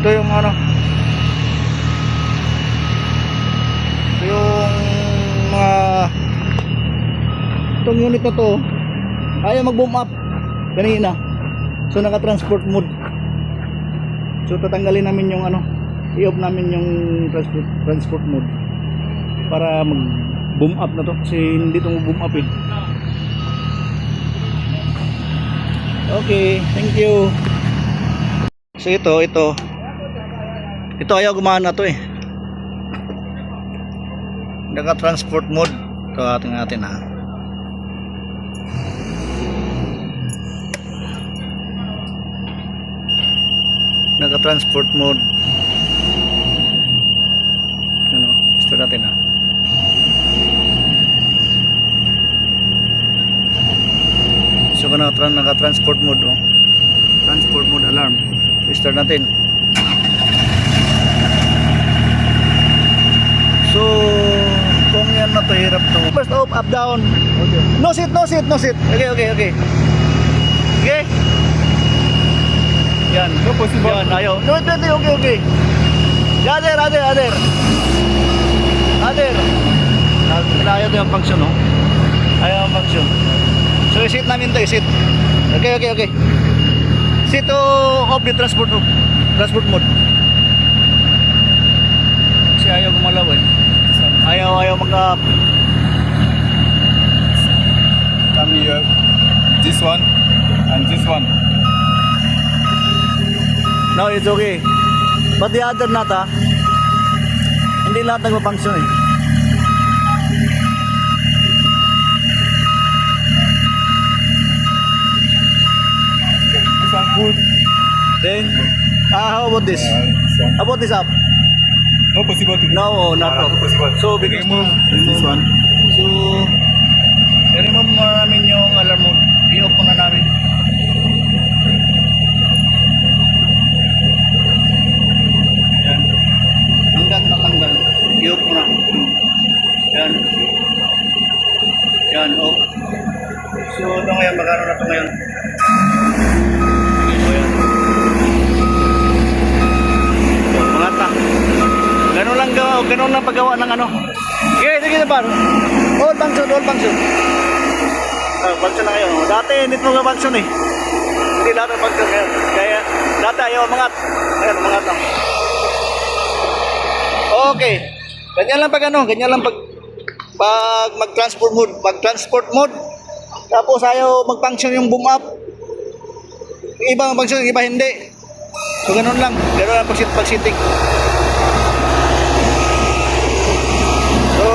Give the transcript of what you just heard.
Ito yung ano, ito yung mga itong unit na to ayaw mag boom up kanina, so naka transport mode. So tatanggalin namin yung ano, i-off namin yung transport mode para mag boom up na to kasi hindi itong boom up eh. Okay, thank you. So ito ayaw gumana to eh, naka transport mode. Ito ating natin ha. Naka transport mode. Ano, start natin ha. So naka transport mode oh. Transport mode alarm. So start natin. So kung yan na to, hirap to. First up down. Okay. No seat. Okay. Okay. Yan. No possible. Yan, ayaw. No, okay. Other. Ayaw to yung function, no? Ayaw yung function. So, i-sit namin to, i-sit. Okay. Sit to off the transport mode. Kasi ayaw gumalaw eh. Ayaw mag-up. Come here. This one and this one. No, it's okay. But the other not ha. Hindi lahat nagpa-function eh. This one good. Then, how about this? How about this up? No possible. No, not No up. possible. So, because remove this one. So, i-remove muna namin yung alarm mode. I-off muna namin. Yan. Hanggang matanggal. I-off muna. Yan, off. So, ito ngayon, magkano na ito ngayon? So, yan. So, mga ta. Ganun lang paggawa ng ano. Sige na par. All function. Function na ngayon. Dati hindi ito function eh. Hindi lahat ng function ngayon. Kaya dati ayaw umangat. Ayan, umangat lang. Okay. Ganyan lang pag mag-transport mode. Tapos ayaw mag-function yung boom up. Yung iba mag-function, yung iba hindi. So ganun lang pag-sitting. So